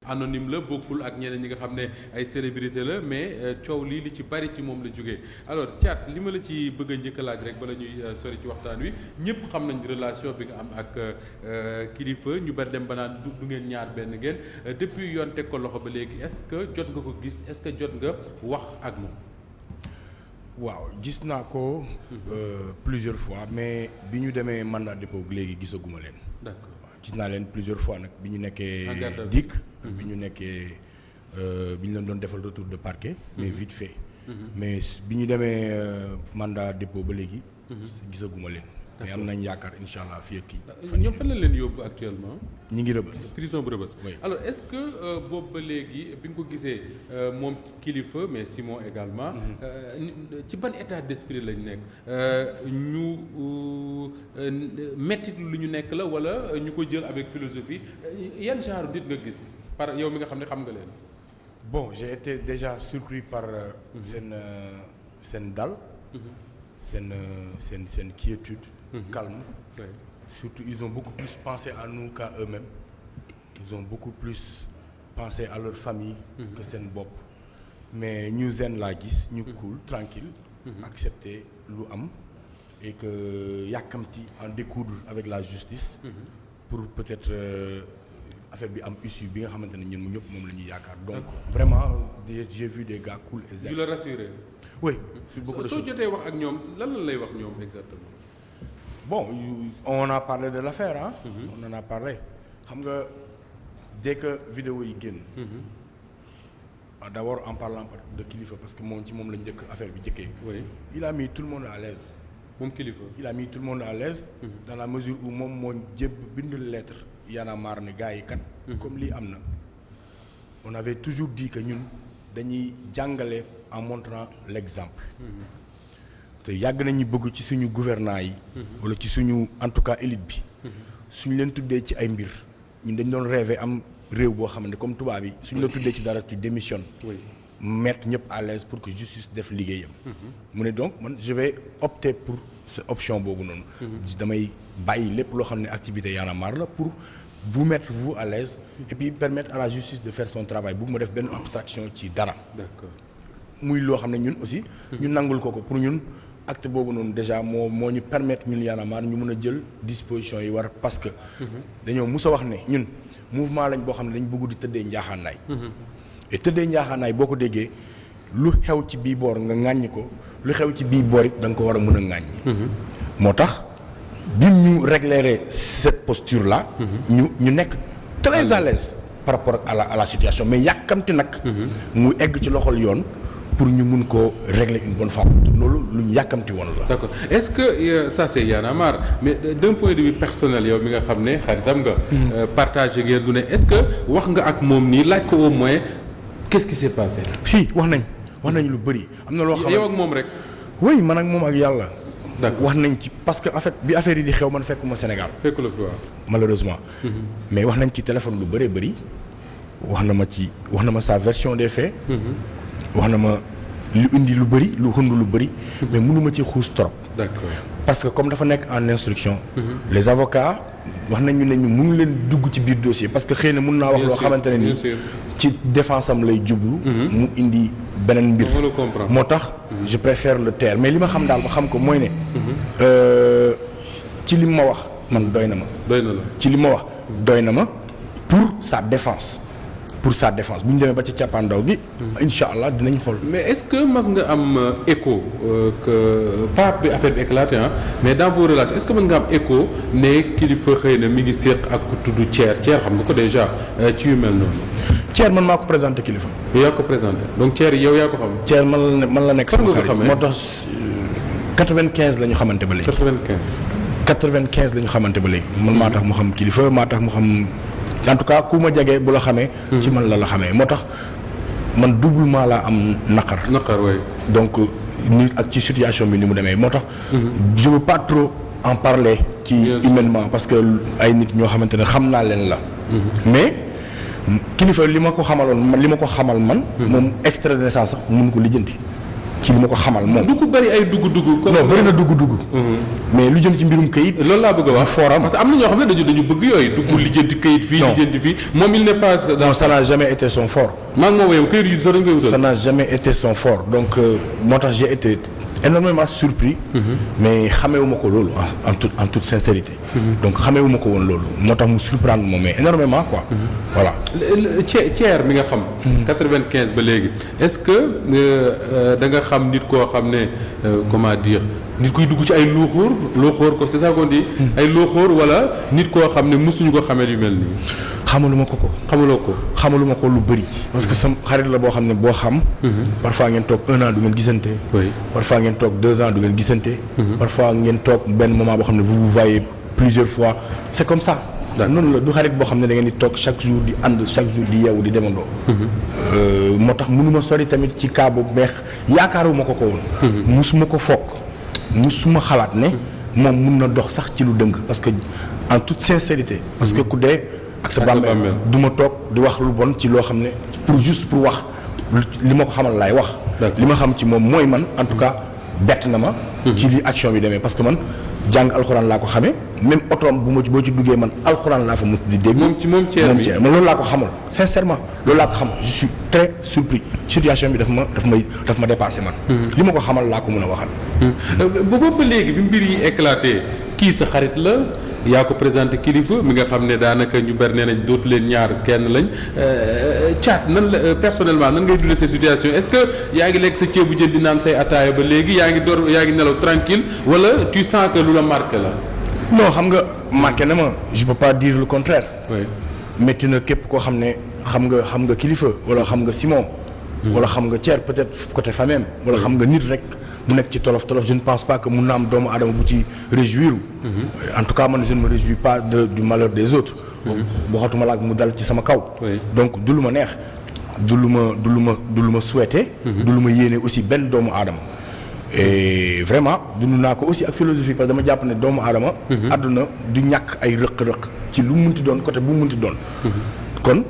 anonyme la bokkul ak ñeneen ñi nga xam ne ay célébrité la mais coow lii li ci bari ci moom la jógee alors Thiat li ma la ci bëgg a njëkk a laaj rek bala ñuy sori ci waxtaan wi ñëpp xam nañ relation bi nga am ak kilifa ñu bari dem ba naan du ngeen ñaar benn ngeen depuis yoon teg ko loxo ba léegi est-ce que jot nga ko gis est-ce que jot nga wax ak moom. waaw gis naa ko plusieurs fois mais bi ñu demee mandat dépôt léegi gisaguma leen. d'accord. gis naa leen plusieurs fois nag bi ñu nekkee DIC bi ñu nekkee bi ñu leen doon defal retour de parquet mais vite fait mais bi ñu demee mandat dépôt ba léegi gisaguma leen mais am nañ yaakaar incha allah fii ak kii ñoom fan la leen yóbbu actuellement ñi ngi Rëbës prison bu Rëbës oui. Alors est-ce que boobu ba léegi bi nga ko gisee moom kilifa mais Simon également ci ban état d'esprit lañ nekk ñu mettit lu ñu nekk la wala ñu ko jël avec philosophie yan genre nit nga gis par yow mi nga xam ne xam nga leen. bon j'ai été déjà surpris par seen dal seen quiétude calme Oui. surtout ils ont beaucoup plus pensé à nous qu'à eux-mêmes ils ont beaucoup plus pensé à leur famille que seen bopp mais ñu zen laa gis ñu cool tranquille accepter lu am et que yàkkamti en découdre avec la justice pour peut-être affaire bi am issue bi nga xamante ne ñun ñëpp moom la ñuy yaakaar donc vraiment j'ai vu des gars cool et zen. ñu la rassurer. oui soo jotee wax ak ñoom lan la lay wax ñoom exactement. bon on a parlé de l'affaire ah. On en a parlé xam nga dès que vidéo yi génn. D'abord en parlant de kilifa parce que moom ci moom la njëkk affaire bi njëkkee. oui il a mis tout le monde à l'aise. moom kilifa. il a mis tout le monde à l'aise dans la mesure où moom moo bind lettre Y'en a marre ne gars yi kat. comme lii am na. on avait toujours dit que ñun dañuy jàngale en montrant l'exemple. te yàgg nañu bëgg ci suñu gouvernants yi. wala ci suñu en tout cas élite bi. suñu leen tuddee ci ay mbir ñun dañ doon rêver am réew boo xam ne comme tubaab yi suñu la tuddee ci dara tu démissionnes. oui. mettre ñëpp à l'aise pour que justice def liggéeyam. mu ne donc man je vais opter pour cette option boobu noonu. damay bàyyi lépp loo xam ne activité Y'en a marre la pour vous mettre vous à l'aise et puis permettre à la justice de faire son travail bu ma def benn abstraction ci dara. d'accord. muy loo xam ne ñun aussi. ñu nangul ko pour ñun acte boobu noonu déjà moo ñu permettre ñun Y'en a marre ñu mën a jël disposition yi war parce que. dañoo mus a wax ne ñun mouvement lañ boo xam ne dañ bëgg di tëddee njaaxaanaay. et tëddee njaaxaanaay boo ko déggee lu xew ci bii boor nga ŋàññi ko lu xew ci bii boor it da nga ko war a mën a ŋàññi. moo tax bi ñu régler cette posture là. ñu nekk très à l'aise par rapport à la situation mais yàkkamti nag. mu egg ci loxol yoon pour ñu mun koo régler une bonne fois loolu lu ñu yàkkamti woon la. d'accord est-ce que ça c'est Y'en a marre mais d'un point de vue personnel yow mi nga xam ne xaritam nga. partagé ngeen du ne est-ce que wax nga ak moom nii laaj ko au moins. Qu'est-ce qui s'est passé? si wax nañ lu bëri am na loo xam ne yow ak moom rek. oui man ak moom ak yàlla. d'accord wax nañ ci parce que en fait bi affaire yi di xew man fekkuma Sénégal. fekk la fi waaw. malheureusement. mais wax nañ ci téléphone lu bëree bëri. wax na ma sa version des faits. wax na ma lu indi lu bëri lu xund lu bëri. mais mënuma ci xuus trop. d'accord parce que comme dafa nekk en instruction. les avocats wax nañu ne ñu mënu leen dugg ci biir dossier parce que xëy na mën naa wax loo xamante ne nii ci défense am lay jublu. mu indi beneen mbir. moo tax je préfère le taire mais li ma xam daal ba xam ko mooy ne. ci li ma wax man doy na ma. doy na la ci li ma wax doy na ma pour sa défense. pour sa défense bu ñu demee ba ci cappaandaw gi. incha allah dinañ xool. mais est-ce que mas nga am écho que pas bi affaire bi éclaté mais dans vos relations est-ce que mën nga am écho ne kilifa xëy na mi ngi séq ak ku tudd Thier xam nga ko déjà ci yu mel noonu. Thier man maa ko présenté kilifa. yow yaa ko présenté donc Thier yow yaa ko xam. Thier man la nekk sama xarit moo tax 95 la ñu xamante ba léegi. 95 la ñu xamante ba léegi. man maa tax mu xam kilifa maa tax mu xam. en tout cas ku ma jege bu la xamee. ci man la xamee moo tax man doublement laa am naqar. waay. donc nit ak ci situation bi ni mu demee moo tax. je veux pas trop en parler. ci humainement parce que ay nit ñoo xamante ne xam naa leen la. mais kilifa li ma ko xamal man. moom extrait de naissance sax mënu ko lijjanti. ci li ma ko xamal moom. du ko bëri ay dugg-dugg. non bëri na dugg-dugg. mais lu jëm ci mbirum këyit. loolu laa bëgg a wax forum parce que am na ñoo xam ne dañu bëgg yooyu dugg lijjanti këyit fii. lijjanti fii moom il n'est pas. non ça n'a jamais été son fort. maa ngi moom yow këyit yi sax dañu koy wutal. ça n'a jamais été son fort donc moo tax j'ai été énormément surpris. mais xamewuma ko loolu en toute sincérité. donc xamewuma ko woon loolu moo tax mu surprendre moom mais énormément quoi. voilà. Thier mi nga xam. 95 ba léegi est-ce que da nga xam nit koo xam ne comment dire nit kuy dugg ci ay looxoor ko c'est ça qu'on dit. ay looxoor wala nit koo xam ne mësuñu ko xamee yu mel nii. xamaluma ko. xamaluma ko lu bëri. parce que sama xarit la boo xam ne boo xam. parfois ngeen toog 1 an du ngeen gisante. parfois ngeen toog 2 ans du ngeen gisante. parfois ngeen toog benn moment boo xam ne vous vous voyez plusieurs fois c'est comme ça. noonu la du xarit boo xam ne da ngeen di toog chaque jour di ànd chaque jour di yeewu di demandoo. moo tax mënuma sori tamit ci cas boobu mais yaakaaruma ko woon. musuma ko foog musuma xalaat ne moom mun na dox sax ci lu dëng parce que en toute sincérité. parce que ku dee ak sa bàmmeel du ma toog di wax lu bon ci loo xam ne pour wax li ma ko xamal laay wax. li ma xam ci moom mooy man en tout cas bett na ma. ci li action bi demee parce que man. jàng alxuraan laa ko xamee même otoom boo ci duggee man alxuraan laa fa mos di dégg. moom Thier bi man loolu laa ko xamal sincèrement loolu laa ko xamal je suis très surpris situation bi daf ma dépassé man. li ma ko xamal laa ko mën a waxal. boobu ba léegi bi mbir yi éclaté kii sa xarit la yaa ko présenté kilifa mi nga xam ne daanaka ñu bari nee nañ dootu leen ñaar kenn lañ Thiat nan la personnellement nan ngay dundee ces situations est-ce que yaa ngi lekk sa ceebu jën di naan say ataaya ba léegi yaa ngi nelaw tranquille wala tu sens que lu la marqué la. non xam nga marqué na ma je peux pas dire le contraire. oui métti na képp koo xam ne xam nga kilifa wala xam nga Simon. wala xam nga Thier peut-être côté famille wala xam nga nit rek. mu nekk ci tolof je ne pense pas que mun na am doomu aadama bu ci réjouir. en tout cas man je ne me réjouis pas du malheur des autres. boo xatuma la ak mu dal ci sama kaw. donc du lu ma neex du lu ma souhaité. du lu ma yéene aussi benn doomu aadama. et vraiment dund naa ko aussi ak philosophie parce que dama jàpp ne doomu aadama. àdduna du ñàkk ay rëq-rëq ci lu mu munti doon côté bu mu munti doon. kon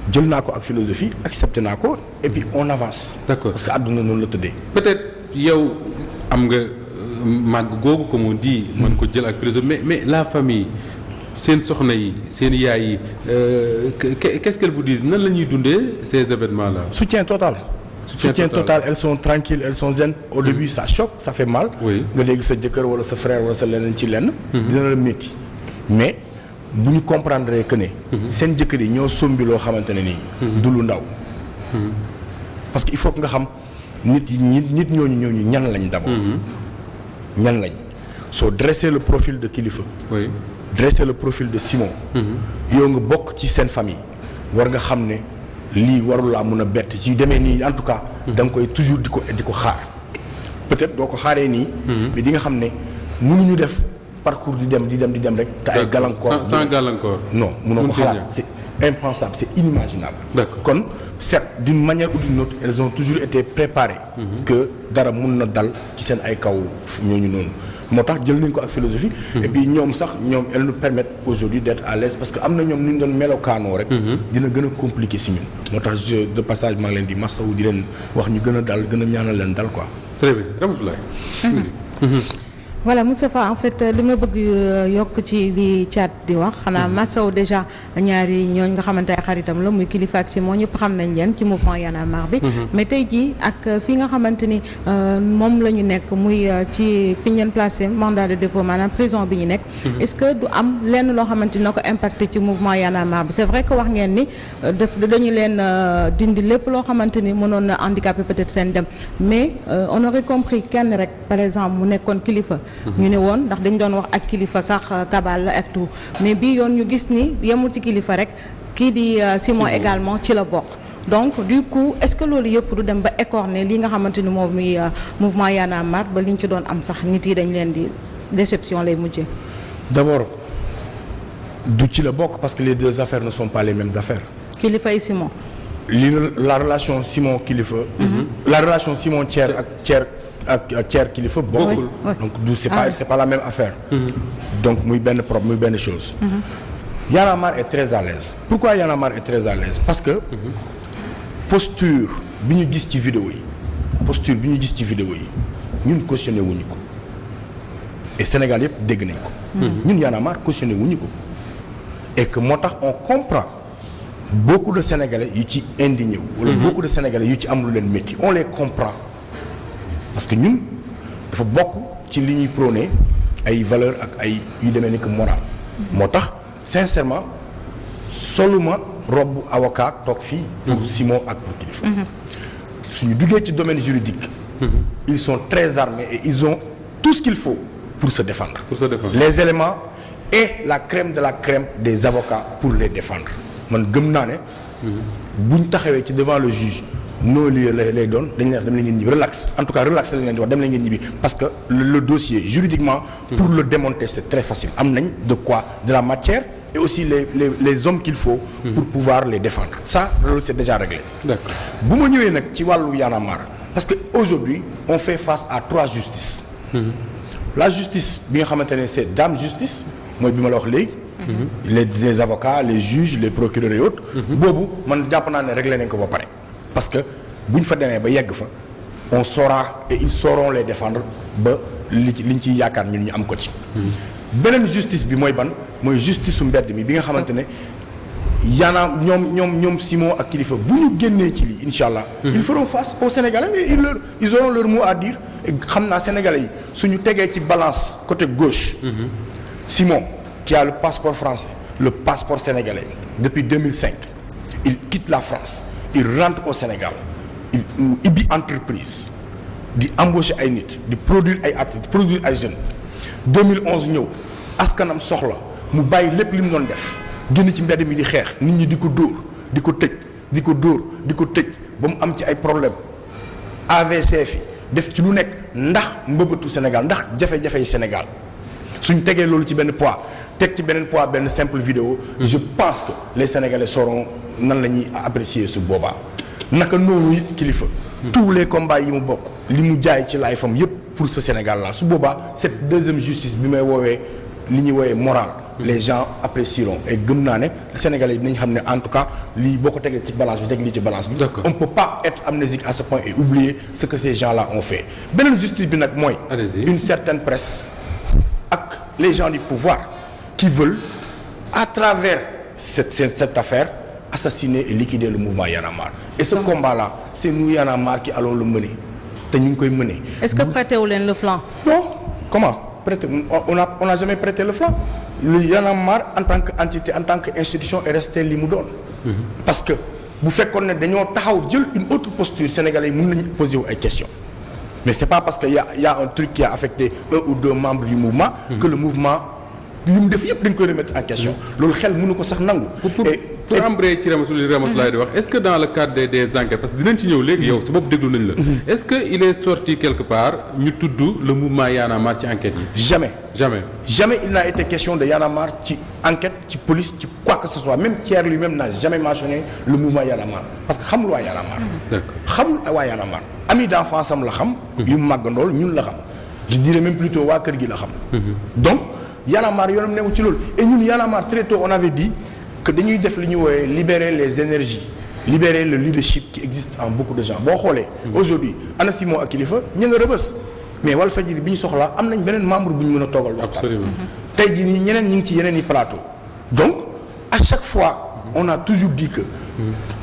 jël naa ko ak philosophie accepté naa ko et puis on avance. d'accord parce que àdduna noonu la tëddee. peut-être yow am nga màgg googu comme on dit mën ko jël ak philosophie mais la famille seen soxna yi seen yaay yi qu'est-ce qu'elles vous disent nan la ñuy dundee ces événements-là. soutien total. Elles sont tranquilles elles sont zen. au début ça choque ça fait mal. nga dégg sa jëkkër wala sa frère wala sa leneen ci lenn. dina la métti mais bu ñu comprendre que ne. seen jëkkër yi ñoo sombi loo xamante ne nii. du lu ndaw. parce que il faut que nga xam. nit ñooñu ñan lañ d'abord. ñan lañ soo dresser le profil de Kilifeu. dresser le profil de Simon. yow nga bokk ci seen famille war nga xam ne lii warulaa mun a bett ci demee nii en tout cas. da nga koy toujours di ko xaar peut-être doo ko xaaree nii. mais di nga xam ne mënuñu def parcours di dem rek. te ay gàllankoor sans gàllankoor. non mënoo ko xalaat c'est impensable c'est inimaginable. D'accord. kon certes d'une manière ou d'une autre elles ont toujours été préparées. que dara mun na dal ci seen ay kaw ñooñu noonu. moo tax jël nañ ko ak philosophie. et puis ñoom elles nous permettent aujourd'hui d'être à l'aise parce que am na ñoom ni ñu doon melokaanoo rek. dina gën a compliqué si ñun. moo tax de passage maa ngi leen di masawu di leen wax ñu gën a dal gën a ñaanal leen dal quoi. très bien Ramatoulaye. voilà Moustapha en fait li ma bëgg yokk ci li Thiat di wax xanaa Massaw déjà ñaari ñooñ nga xamante ne xaritam la muy Kilifeu ak Simon ñëpp xam nañ leen ci mouvement Y'en a marre bi mais tey jii ak fi nga xamante ni moom la ñu nekk muy ci fi ñu leen placé mandat de dépôt maanaam prison bi ñu nekk est-ce que du am lenn loo xamante ni na ko impacté ci mouvement Y'en a marre bi c'est vrai que wax ngeen ni dañu leen dindi lépp loo xamante ni mënoon na handicapé peut-être seen dem mais on aurait compris kenn rek par exemple mu nekkoon Kilifeu ñu ne woon ndax dañ doon wax ak Kilifeu sax kabal la ak tout mais bii yoon ñu gis ni yemul ci Kilifeu rek kii di Simon également ci la bokk donc du coup est-ce que loolu yëpp du dem ba écorner li nga xamante ni moom muy mouvement Y'en a marre ba liñ ci doon am sax nit yi dañ leen di déception lay mujjee. D'abord du ci la bokk parce que les deux affaires ne sont pas les mêmes affaires. Kilifeu et Simon. la relation Simon Kilifeu. la relation Simon Thier ak Thier Kilifeu bokkul. donc c'est pas la même affaire. donc muy benn chose. Y'en a marre est très à l'aise. Pourquoi Y'en a marre est très à l'aise parce que posture bi ñu gis ci vidéo yi posture bi ñu gis ci vidéo yi ñun cautionné wuñu ko et Sénégal yëpp dégg nañ ko. ñun Y'en a marre cautionné wuñu ko et que moo tax on comprend beaucoup de Sénégalais yu ci indigné wu. wala beaucoup de Sénégalais yu ci am lu leen métti on les comprend parce que ñun dafa bokk ci li ñuy prôné ay valeurs ak ay yu demee ni que moral. moo tax sincèrement soluma robe avocat toog fii. pour Simon ak pour Kilifeu. suñu duggee ci domaine juridique. ils sont très armés et ils ont tout ce qu'il faut pour se défendre. Les éléments et la crème de la crème des avocats pour les défendre man gëm naa ne. buñ taxawee ci devant le juge non lieu lay doon dañ leen dem leen ngeen ñibbi relax en tout cas relax lañ leen di wax dem leen ngeen ñibbi parce que le dossier juridiquement. pour le démonter c'est très facile am nañ de quoi de la matière. et aussi les hommes qu'il faut. pour pouvoir les défendre ça loolu c'est déjà réglé. D'accord bu ma ñëwee nag ci wàllu Y'en a marre parce que aujourd'hui on fait face à 3 justices. La justice bi nga xamante ne c'est dame justice mooy bi ma la wax léegi. les avocats les juges les procureurs et autres. boobu man jàpp naa ne réglé nañ ko ba pare. parce que bu ñu fa demee ba yegg fa on saura et ils sauront les défendre ba liñ ciy yaakaar ñun ñu am ko ci. beneen justice bi mooy ban mooy justice su mbedd mi bi nga xamante ne yaana ñoom Simon ak Kilifeu bu ñu génnee ci lii incha allah. ils feront face aux Sénégalais et ils auront leur mot à dire xam naa Sénégalais yi suñu tegee ci balance côté gauche. Simon qui a le passeport français le passeport sénégalais depuis 2005 il quitte la France il rentre au Sénégal il ibbi entreprise di embaucher ay nit di produire ay artistes di produire ay jeunes 2011 ñëw askanam soxla mu bàyyi lépp li mu doon def génn ci mbedd mi di xeex nit ñi di ko dóor di ko tëj di ko dóor di ko tëj ba mu am ci ay problème AVC fi def ci lu nekk ndax mbëbëtu Sénégal ndax jafe-jafey Sénégal suñ tegee loolu ci benn poids teg ci beneen poids benn simple vidéo je pense que les Sénégalais sauront nan la ñuy apprécier su boobaa naka noonu it Kilifeu tous les combats yi mu bokk li mu jaay ci life am yépp pour ce Sénégal là su boobaa cette deuxième justice bi may woowee li ñuy woowee morale les gens apprécieront et gëm naa ne Sénégalais yi dinañ xam ne en tout cas lii boo ko tegee ci balance bi teg lii ci balance bi on peut pas être amnésique à ce point et oublier ce que ces gens là ont fait beneen justice bi nag mooy une certaine presse ak les gens du pouvoir qui veulent à travers cette affaire assassiner et liquider le mouvement Y'en a marre et ce combat là c'est nous Y'en a marre qui allons le mener te ñu ngi koy mener. Est-ce que prêtez wu leen le flanc? Non comment prêter on n'a jamais prêté le flanc le Y'en a marre en tant que entité en tant que institution est resté li mu doon. parce que bu fekkoon ne dañoo taxaw jël une autre posture sénégalais yi mën nañu poser wu ay questions mais c'est pas parce que y a un truc qui a affecté 1 ou 2 membres du mouvement. que le mouvement li mu def yëpp dañ koy remettre en question. loolu xel mënu ko sax nangu. pour embrayer ci Ramatoulaye di wax est-ce que dans le cadre des enquêtes parce que dinañ ci ñëw léegi yow sa bopp déglu nañ la. est-ce que il est sorti quelque part ñu tudd le mouvement Y'en a marre ci enquête yi. jamais il n'a été question de Y'en a marre ci enquête ci police ci quoi que ce soit même Thiers lui-même n'a jamais mentionné le mouvement Y'en a marre parce que xamul waa Y'en a marre. d'accord xamul waa Y'en a marre ami d'enfance am la xam. yu màggandool ñun la xam. je dirais même plutôt waa kër gi la xam. donc Y'en a marre yoonam newu ci loolu et ñun Y'en a marre très tôt on avait dit que dañuy def li ñuy woowee libérer les énergies libérer le leadership qui existe en beaucoup de gens boo xoolee. aujourd'hui ana Simon ak Kilifeu ña nga Rebeuss mais Walfadjri bi ñu soxlaa am nañ beneen membre bu ñu mën a toogal waxtaan. tey jii nii ñeneen ñi ngi ci yeneen i plateau donc à chaque fois on a toujours dit que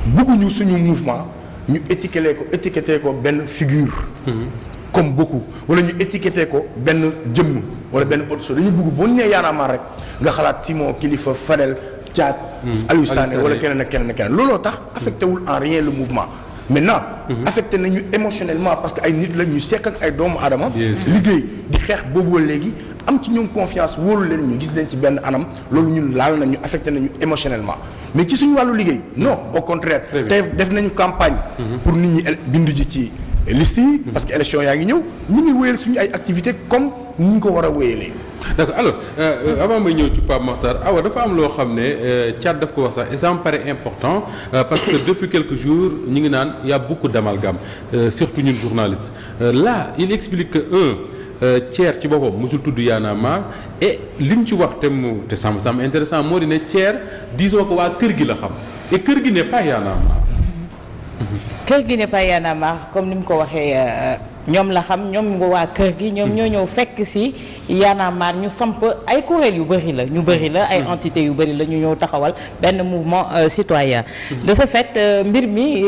bëgguñu suñu mouvement ñu étiqueté ko benn figure. comme beaucoup wala ñu étiqueté ko benn jëmm wala benn autre chose dañu bëgg boo ñu nee Y'en a marre rek nga xalaat Simon Kilifeu Fadel Thiat Aliou Sané wala keneen ak keneen looloo tax affecté wul en rien le mouvement maintenant affecté nañu émotionnellement parce que ay nit la ñu sekk ak ay doomu aadama liggéey di xeex boobu léegi am ci ñoom confiance wóolu leen ñu gis leen ci benn anam loolu ñun laal nañu affecté nañu émotionnellement mais ci suñu wàllu liggéey non au contraire tey def nañu campagne pour nit ñi bindu ji ci liste yi parce que élection yaa ngi ñëw ñu ngi wéyal suñu ay activités comme ni ñu ko war a wéyalee. d'accord alors avant may ñëw ci Pape Makhtar Awa dafa am loo xam ne Thiat daf ko wax sax et ça me paraît important parce que depuis quelques jours ñu ngi naan y a beaucoup d'amalgame surtout ñun journalistes là il explique que Thier ci boppam mosul tudd Y'en a marre et li mu ci wax te ça me semble intéressant moo di ne Thier disons que waa kër gi la xam et kër gi n'est pas Y'en a marre. kër gi n'est pas Y'en a marre comme ni mu ko waxee ñoom la xam ñoom waa kër gi ñoom ñoo ñëw fekk si Y'en a marre ñu samp ay kuréel yu bëri la ay entités yu bëri la ñu ñëw taxawal benn mouvement citoyen de ce fait mbir mi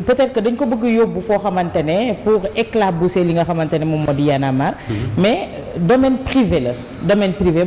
peut-être que dañ ko bëgg yóbbu foo xamante ne pour éclabousser li nga xamante ne moom moo di Y'en a marre mais domaine privé